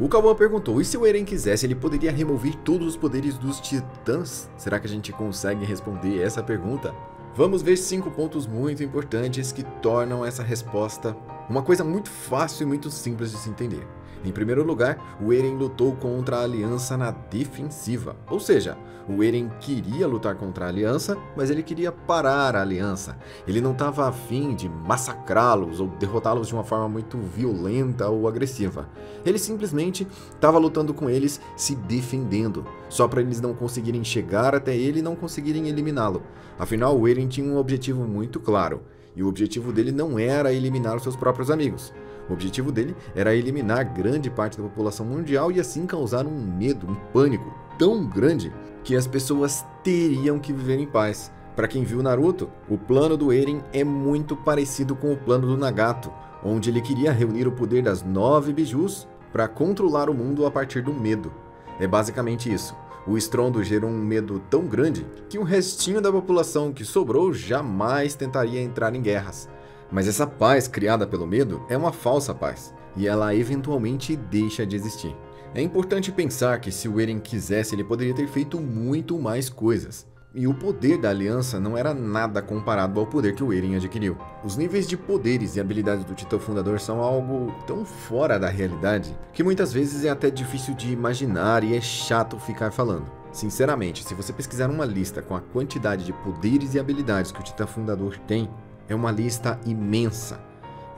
O Cauã perguntou, e se o Eren quisesse, ele poderia remover todos os poderes dos titãs? Será que a gente consegue responder essa pergunta? Vamos ver 5 pontos muito importantes que tornam essa resposta uma coisa muito fácil e muito simples de se entender. Em primeiro lugar, o Eren lutou contra a Aliança na defensiva, ou seja, o Eren queria lutar contra a Aliança, mas ele queria parar a Aliança. Ele não estava afim de massacrá-los ou derrotá-los de uma forma muito violenta ou agressiva. Ele simplesmente estava lutando com eles, se defendendo, só para eles não conseguirem chegar até ele e não conseguirem eliminá-lo. Afinal, o Eren tinha um objetivo muito claro, e o objetivo dele não era eliminar os seus próprios amigos. O objetivo dele era eliminar grande parte da população mundial e assim causar um medo, um pânico tão grande que as pessoas teriam que viver em paz. Para quem viu Naruto, o plano do Eren é muito parecido com o plano do Nagato, onde ele queria reunir o poder das 9 bijus para controlar o mundo a partir do medo. É basicamente isso. O estrondo gerou um medo tão grande que o restinho da população que sobrou jamais tentaria entrar em guerras. Mas essa paz criada pelo medo é uma falsa paz, e ela eventualmente deixa de existir. É importante pensar que se o Eren quisesse, ele poderia ter feito muito mais coisas. E o poder da aliança não era nada comparado ao poder que o Eren adquiriu. Os níveis de poderes e habilidades do Titã Fundador são algo tão fora da realidade que muitas vezes é até difícil de imaginar e é chato ficar falando. Sinceramente, se você pesquisar uma lista com a quantidade de poderes e habilidades que o Titã Fundador tem, é uma lista imensa.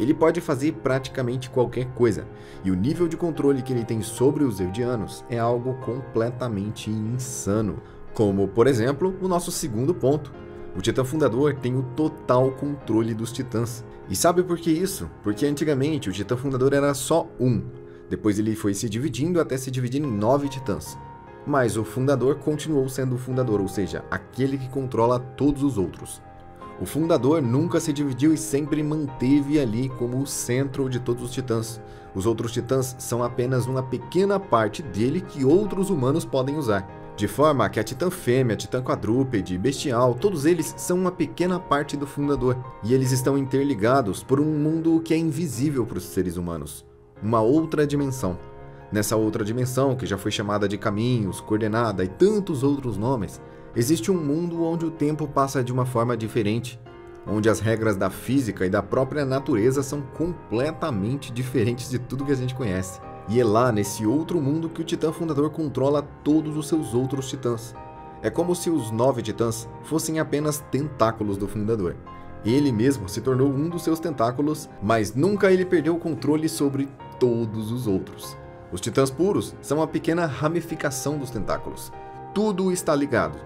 Ele pode fazer praticamente qualquer coisa, e o nível de controle que ele tem sobre os Eldianos é algo completamente insano. Como, por exemplo, o nosso segundo ponto. O Titã Fundador tem o total controle dos Titãs. E sabe por que isso? Porque antigamente o Titã Fundador era só um. Depois ele foi se dividindo até se dividir em 9 Titãs. Mas o Fundador continuou sendo o Fundador, ou seja, aquele que controla todos os outros. O Fundador nunca se dividiu e sempre manteve ali como o centro de todos os Titãs. Os outros Titãs são apenas uma pequena parte dele que outros humanos podem usar. De forma que a Titã Fêmea, Titã Quadrúpede, Bestial, todos eles são uma pequena parte do Fundador. E eles estão interligados por um mundo que é invisível para os seres humanos. Uma outra dimensão. Nessa outra dimensão, que já foi chamada de Caminhos, Coordenada e tantos outros nomes, existe um mundo onde o tempo passa de uma forma diferente, onde as regras da física e da própria natureza são completamente diferentes de tudo que a gente conhece. E é lá, nesse outro mundo, que o Titã Fundador controla todos os seus outros Titãs. É como se os 9 Titãs fossem apenas tentáculos do Fundador. Ele mesmo se tornou um dos seus tentáculos, mas nunca ele perdeu o controle sobre todos os outros. Os Titãs puros são uma pequena ramificação dos tentáculos. Tudo está ligado.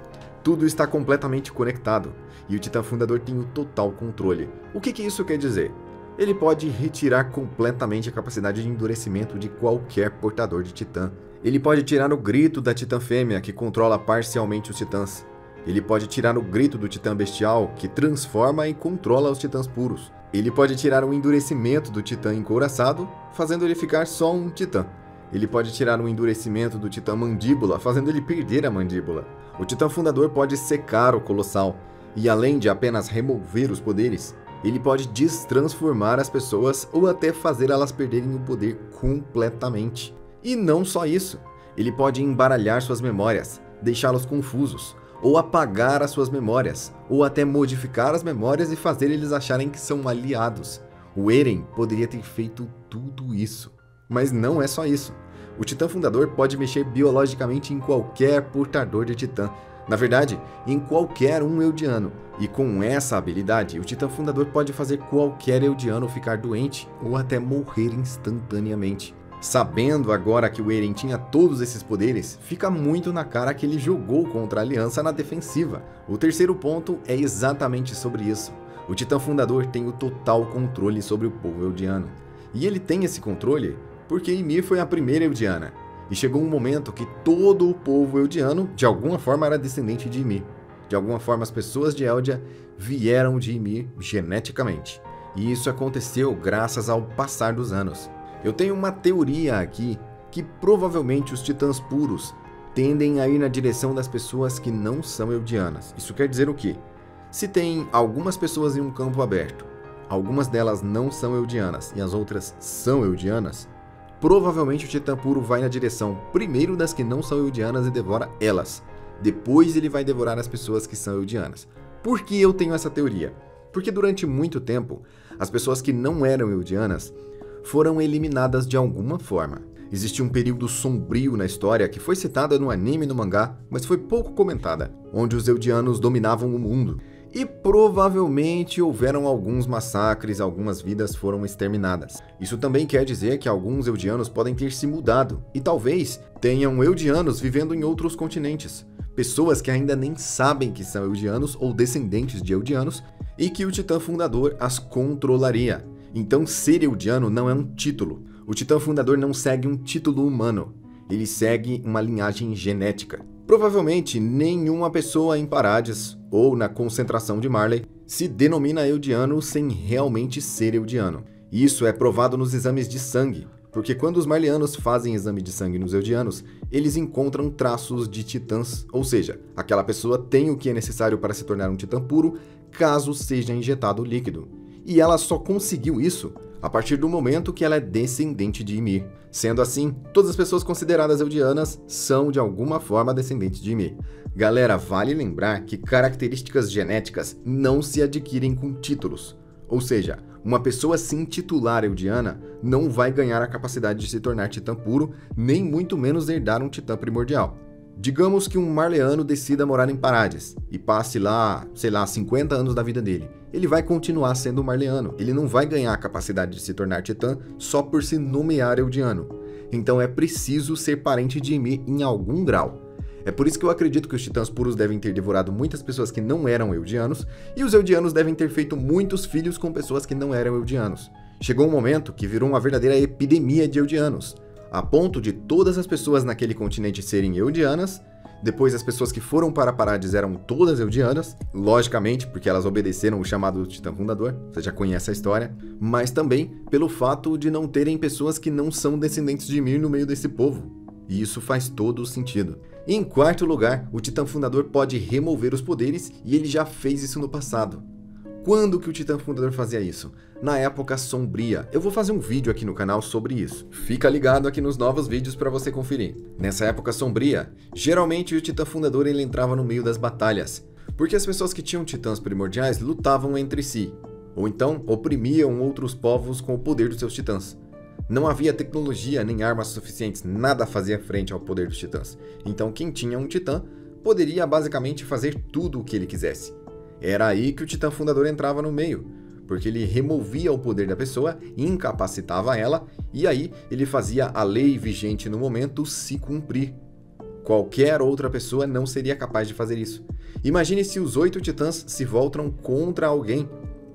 Tudo está completamente conectado, e o Titã Fundador tem o total controle. O que isso quer dizer? Ele pode retirar completamente a capacidade de endurecimento de qualquer portador de Titã. Ele pode tirar o grito da Titã Fêmea, que controla parcialmente os Titãs. Ele pode tirar o grito do Titã Bestial, que transforma e controla os Titãs puros. Ele pode tirar o endurecimento do Titã Encouraçado, fazendo ele ficar só um Titã. Ele pode tirar o endurecimento do Titã Mandíbula, fazendo ele perder a mandíbula. O Titã Fundador pode secar o Colossal, e além de apenas remover os poderes, ele pode destransformar as pessoas ou até fazer elas perderem o poder completamente. E não só isso, ele pode embaralhar suas memórias, deixá-los confusos, ou apagar as suas memórias, ou até modificar as memórias e fazer eles acharem que são aliados. O Eren poderia ter feito tudo isso. Mas não é só isso. O Titã Fundador pode mexer biologicamente em qualquer portador de Titã. Na verdade, em qualquer um Eldiano. E com essa habilidade, o Titã Fundador pode fazer qualquer Eldiano ficar doente ou até morrer instantaneamente. Sabendo agora que o Eren tinha todos esses poderes, fica muito na cara que ele jogou contra a Aliança na defensiva. O terceiro ponto é exatamente sobre isso. O Titã Fundador tem o total controle sobre o povo Eldiano. E ele tem esse controle porque Ymir foi a primeira Eldiana, e chegou um momento que todo o povo Eldiano, de alguma forma, era descendente de Ymir. De alguma forma, as pessoas de Eldia vieram de Ymir geneticamente. E isso aconteceu graças ao passar dos anos. Eu tenho uma teoria aqui que provavelmente os Titãs puros tendem a ir na direção das pessoas que não são Eldianas. Isso quer dizer o quê? Se tem algumas pessoas em um campo aberto, algumas delas não são Eldianas e as outras são Eldianas, provavelmente o Titã Puro vai na direção primeiro das que não são Eldianas e devora elas. Depois ele vai devorar as pessoas que são Eldianas. Por que eu tenho essa teoria? Porque durante muito tempo, as pessoas que não eram Eldianas foram eliminadas de alguma forma. Existe um período sombrio na história que foi citada no anime e no mangá, mas foi pouco comentada, onde os Eldianos dominavam o mundo. E provavelmente houveram alguns massacres, algumas vidas foram exterminadas. Isso também quer dizer que alguns Eldianos podem ter se mudado, e talvez tenham Eldianos vivendo em outros continentes. Pessoas que ainda nem sabem que são Eldianos ou descendentes de Eldianos, e que o Titã Fundador as controlaria. Então ser Eldiano não é um título. O Titã Fundador não segue um título humano. Ele segue uma linhagem genética. Provavelmente nenhuma pessoa em Parades ou na concentração de Marley se denomina Eldiano sem realmente ser Eldiano. Isso é provado nos exames de sangue, porque quando os Marleyanos fazem exame de sangue nos Eldianos, eles encontram traços de titãs, ou seja, aquela pessoa tem o que é necessário para se tornar um titã puro caso seja injetado o líquido. E ela só conseguiu isso a partir do momento que ela é descendente de Ymir. Sendo assim, todas as pessoas consideradas Eldianas são de alguma forma descendentes de Ymir. Galera, vale lembrar que características genéticas não se adquirem com títulos. Ou seja, uma pessoa se intitular Eldiana não vai ganhar a capacidade de se tornar titã puro, nem muito menos herdar um titã primordial. Digamos que um Marleyano decida morar em Parades e passe lá, 50 anos da vida dele. Ele vai continuar sendo um Marleyano, ele não vai ganhar a capacidade de se tornar titã só por se nomear Eldiano. Então é preciso ser parente de Ymir em algum grau. É por isso que eu acredito que os titãs puros devem ter devorado muitas pessoas que não eram Eldianos, e os Eldianos devem ter feito muitos filhos com pessoas que não eram Eldianos. Chegou um momento que virou uma verdadeira epidemia de Eldianos, a ponto de todas as pessoas naquele continente serem Eldianas. Depois as pessoas que foram para Parades eram todas Eldianas, logicamente porque elas obedeceram o chamado do Titã Fundador, você já conhece a história, mas também pelo fato de não terem pessoas que não são descendentes de Ymir no meio desse povo. E isso faz todo o sentido. E em quarto lugar, o Titã Fundador pode remover os poderes, e ele já fez isso no passado. Quando que o Titã Fundador fazia isso? Na época sombria. Eu vou fazer um vídeo aqui no canal sobre isso. Fica ligado aqui nos novos vídeos para você conferir. Nessa época sombria, geralmente o Titã Fundador ele entrava no meio das batalhas, porque as pessoas que tinham titãs primordiais lutavam entre si, ou então oprimiam outros povos com o poder dos seus titãs. Não havia tecnologia nem armas suficientes, nada fazia frente ao poder dos titãs. Então quem tinha um titã poderia basicamente fazer tudo o que ele quisesse. Era aí que o Titã Fundador entrava no meio, porque ele removia o poder da pessoa, incapacitava ela, e aí ele fazia a lei vigente no momento se cumprir. Qualquer outra pessoa não seria capaz de fazer isso. Imagine se os 8 titãs se voltam contra alguém.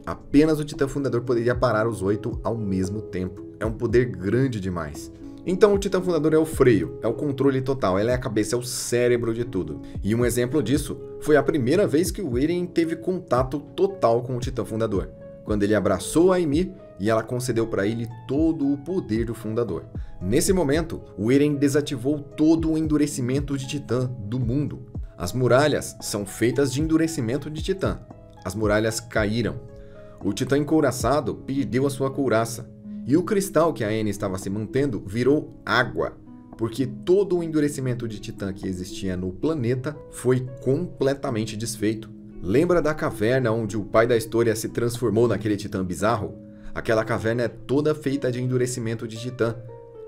Apenas o Titã Fundador poderia parar os 8 ao mesmo tempo. É um poder grande demais. Então o Titã Fundador é o freio, é o controle total, ela é a cabeça, é o cérebro de tudo. E um exemplo disso foi a primeira vez que o Eren teve contato total com o Titã Fundador, quando ele abraçou a Ymir e ela concedeu para ele todo o poder do Fundador. Nesse momento, o Eren desativou todo o endurecimento de Titã do mundo. As muralhas são feitas de endurecimento de Titã. As muralhas caíram. O Titã encouraçado perdeu a sua couraça. E o cristal que a Anne estava se mantendo virou água, porque todo o endurecimento de Titã que existia no planeta foi completamente desfeito. Lembra da caverna onde o pai da história se transformou naquele Titã bizarro? Aquela caverna é toda feita de endurecimento de Titã.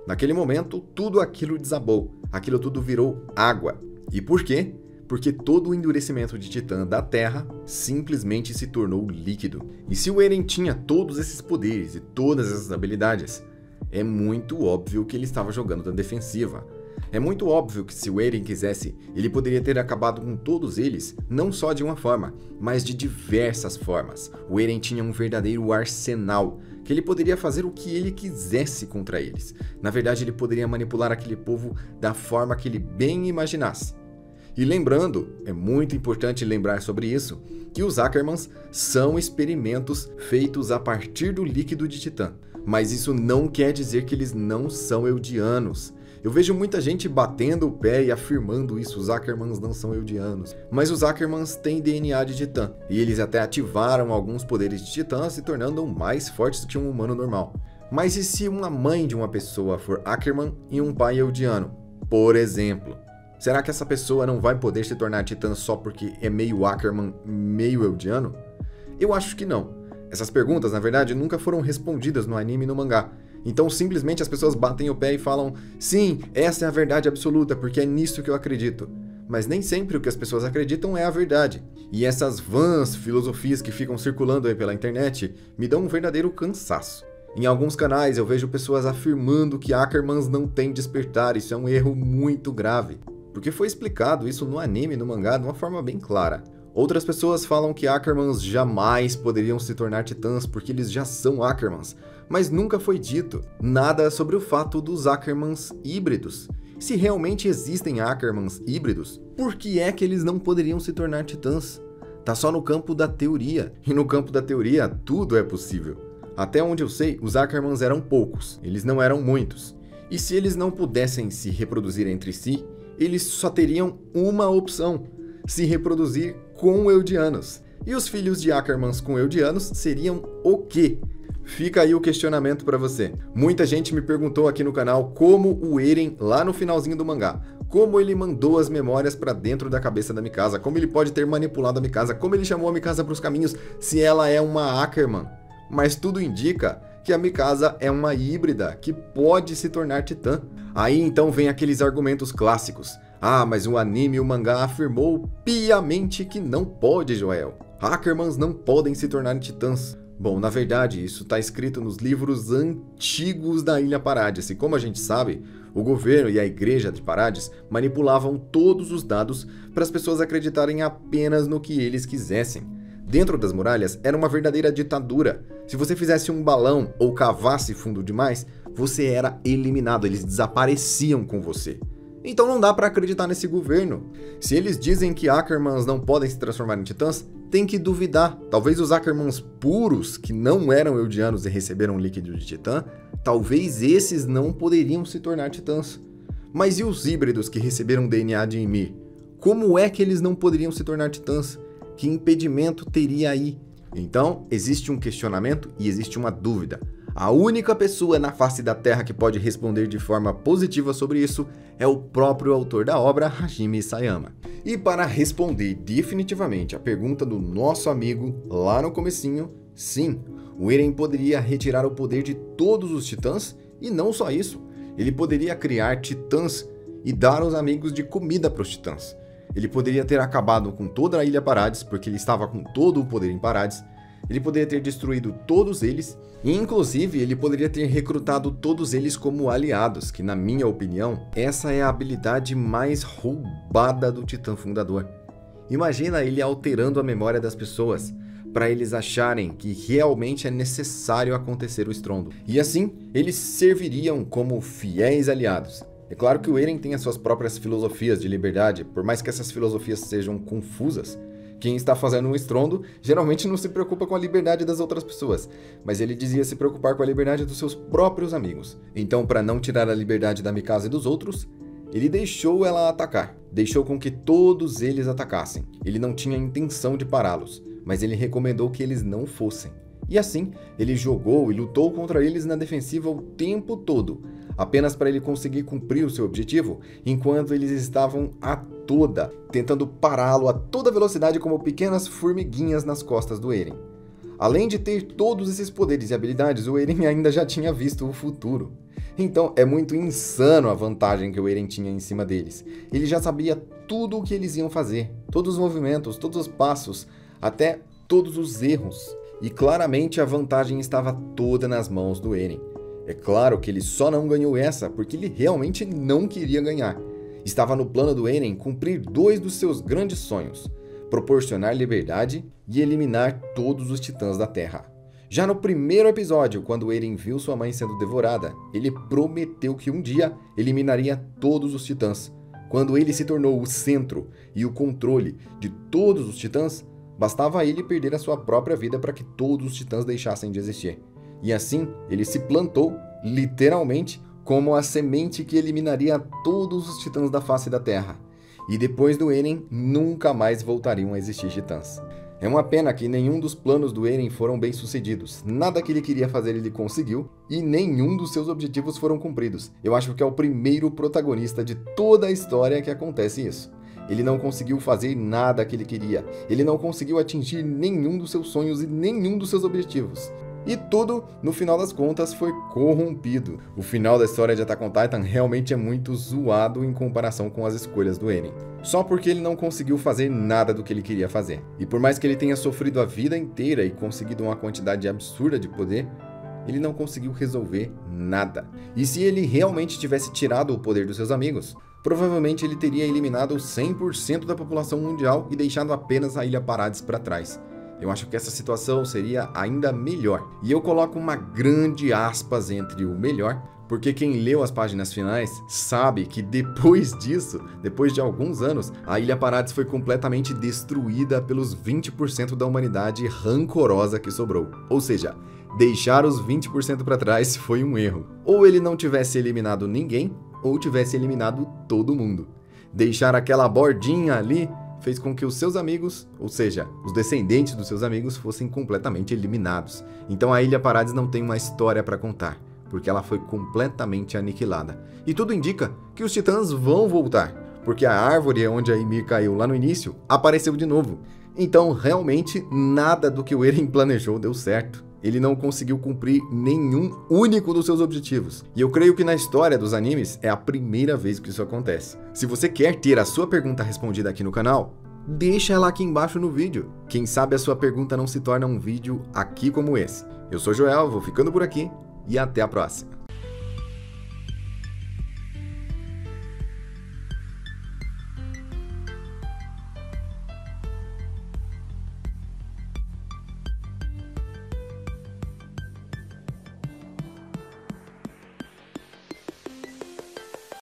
Naquele momento, tudo aquilo desabou, aquilo tudo virou água. E por quê? Porque todo o endurecimento de Titã da Terra simplesmente se tornou líquido. E se o Eren tinha todos esses poderes e todas essas habilidades, é muito óbvio que ele estava jogando da defensiva. É muito óbvio que se o Eren quisesse, ele poderia ter acabado com todos eles, não só de uma forma, mas de diversas formas. O Eren tinha um verdadeiro arsenal, que ele poderia fazer o que ele quisesse contra eles. Na verdade, ele poderia manipular aquele povo da forma que ele bem imaginasse. E lembrando, é muito importante lembrar sobre isso, que os Ackermans são experimentos feitos a partir do líquido de Titã. Mas isso não quer dizer que eles não são Eldianos. Eu vejo muita gente batendo o pé e afirmando isso, os Ackermans não são Eldianos. Mas os Ackermans têm DNA de Titã, e eles até ativaram alguns poderes de Titã, se tornando mais fortes do que um humano normal. Mas e se uma mãe de uma pessoa for Ackerman e um pai Eldiano, por exemplo? Será que essa pessoa não vai poder se tornar titã só porque é meio Ackerman, meio Eldiano? Eu acho que não. Essas perguntas, na verdade, nunca foram respondidas no anime e no mangá. Então, simplesmente as pessoas batem o pé e falam: sim, essa é a verdade absoluta, porque é nisso que eu acredito. Mas nem sempre o que as pessoas acreditam é a verdade. E essas vãs filosofias que ficam circulando aí pela internet me dão um verdadeiro cansaço. Em alguns canais eu vejo pessoas afirmando que Ackermans não têm despertar, isso é um erro muito grave. Porque foi explicado isso no anime e no mangá de uma forma bem clara. Outras pessoas falam que Ackermans jamais poderiam se tornar titãs porque eles já são Ackermans, mas nunca foi dito nada sobre o fato dos Ackermans híbridos. Se realmente existem Ackermans híbridos, por que é que eles não poderiam se tornar titãs? Tá só no campo da teoria, e no campo da teoria tudo é possível. Até onde eu sei, os Ackermans eram poucos, eles não eram muitos. E se eles não pudessem se reproduzir entre si, eles só teriam uma opção: se reproduzir com Eldianos. E os filhos de Ackermans com Eldianos seriam o quê? Fica aí o questionamento para você. Muita gente me perguntou aqui no canal como o Eren, lá no finalzinho do mangá, como ele mandou as memórias para dentro da cabeça da Mikasa, como ele pode ter manipulado a Mikasa, como ele chamou a Mikasa para os caminhos, se ela é uma Ackerman. Mas tudo indica que a Mikasa é uma híbrida que pode se tornar titã. Aí então vem aqueles argumentos clássicos. Ah, mas o anime e o mangá afirmou piamente que não pode, Joel. Ackermans não podem se tornar titãs. Bom, na verdade, isso está escrito nos livros antigos da Ilha Parades, e como a gente sabe, o governo e a igreja de Parades manipulavam todos os dados para as pessoas acreditarem apenas no que eles quisessem. Dentro das muralhas era uma verdadeira ditadura. Se você fizesse um balão ou cavasse fundo demais, você era eliminado, eles desapareciam com você. Então não dá para acreditar nesse governo. Se eles dizem que Ackermans não podem se transformar em titãs, tem que duvidar. Talvez os Ackermans puros, que não eram Eldianos e receberam líquido de titã, talvez esses não poderiam se tornar titãs. Mas e os híbridos que receberam DNA de Ymir? Como é que eles não poderiam se tornar titãs? Que impedimento teria aí? Então, existe um questionamento e existe uma dúvida. A única pessoa na face da Terra que pode responder de forma positiva sobre isso é o próprio autor da obra, Hajime Isayama. E para responder definitivamente a pergunta do nosso amigo lá no comecinho, sim, o Eren poderia retirar o poder de todos os titãs, e não só isso, ele poderia criar titãs e dar aos amigos de comida para os titãs. Ele poderia ter acabado com toda a Ilha Parades, porque ele estava com todo o poder em Parades. Ele poderia ter destruído todos eles, e inclusive ele poderia ter recrutado todos eles como aliados, que na minha opinião, essa é a habilidade mais roubada do Titã Fundador. Imagina ele alterando a memória das pessoas, para eles acharem que realmente é necessário acontecer o estrondo. E assim, eles serviriam como fiéis aliados. É claro que o Eren tem as suas próprias filosofias de liberdade, por mais que essas filosofias sejam confusas. Quem está fazendo um estrondo geralmente não se preocupa com a liberdade das outras pessoas, mas ele dizia se preocupar com a liberdade dos seus próprios amigos. Então, para não tirar a liberdade da Mikasa e dos outros, ele deixou ela atacar, deixou com que todos eles atacassem. Ele não tinha intenção de pará-los, mas ele recomendou que eles não fossem. E assim, ele jogou e lutou contra eles na defensiva o tempo todo, apenas para ele conseguir cumprir o seu objetivo, enquanto eles estavam tentando pará-lo a toda velocidade como pequenas formiguinhas nas costas do Eren. Além de ter todos esses poderes e habilidades, o Eren ainda já tinha visto o futuro. Então é muito insano a vantagem que o Eren tinha em cima deles. Ele já sabia tudo o que eles iam fazer, todos os movimentos, todos os passos, até todos os erros. E claramente a vantagem estava toda nas mãos do Eren. É claro que ele só não ganhou essa porque ele realmente não queria ganhar. Estava no plano do Eren cumprir 2 dos seus grandes sonhos: proporcionar liberdade e eliminar todos os titãs da Terra. Já no primeiro episódio, quando Eren viu sua mãe sendo devorada, ele prometeu que um dia eliminaria todos os titãs. Quando ele se tornou o centro e o controle de todos os titãs, bastava ele perder a sua própria vida para que todos os titãs deixassem de existir. E assim, ele se plantou, literalmente, como a semente que eliminaria todos os titãs da face da Terra. E depois do Eren, nunca mais voltariam a existir titãs. É uma pena que nenhum dos planos do Eren foram bem sucedidos. Nada que ele queria fazer ele conseguiu e nenhum dos seus objetivos foram cumpridos. Eu acho que é o primeiro protagonista de toda a história que acontece isso. Ele não conseguiu fazer nada que ele queria. Ele não conseguiu atingir nenhum dos seus sonhos e nenhum dos seus objetivos. E tudo, no final das contas, foi corrompido. O final da história de Attack on Titan realmente é muito zoado em comparação com as escolhas do Eren. Só porque ele não conseguiu fazer nada do que ele queria fazer. E por mais que ele tenha sofrido a vida inteira e conseguido uma quantidade absurda de poder, ele não conseguiu resolver nada. E se ele realmente tivesse tirado o poder dos seus amigos, provavelmente ele teria eliminado 100% da população mundial e deixado apenas a Ilha Paradis para trás. Eu acho que essa situação seria ainda melhor. E eu coloco uma grande aspas entre o melhor, porque quem leu as páginas finais sabe que depois disso, depois de alguns anos, a Ilha Paradis foi completamente destruída pelos 20% da humanidade rancorosa que sobrou. Ou seja, deixar os 20% para trás foi um erro. Ou ele não tivesse eliminado ninguém, ou tivesse eliminado todo mundo. Deixar aquela bordinha ali fez com que os seus amigos, ou seja, os descendentes dos seus amigos, fossem completamente eliminados. Então a Ilha Paradis não tem uma história para contar, porque ela foi completamente aniquilada. E tudo indica que os titãs vão voltar, porque a árvore onde a Ymir caiu lá no início apareceu de novo. Então realmente nada do que o Eren planejou deu certo. Ele não conseguiu cumprir nenhum único dos seus objetivos. E eu creio que na história dos animes é a primeira vez que isso acontece. Se você quer ter a sua pergunta respondida aqui no canal, deixa ela aqui embaixo no vídeo. Quem sabe a sua pergunta não se torna um vídeo aqui como esse. Eu sou Joel, vou ficando por aqui e até a próxima.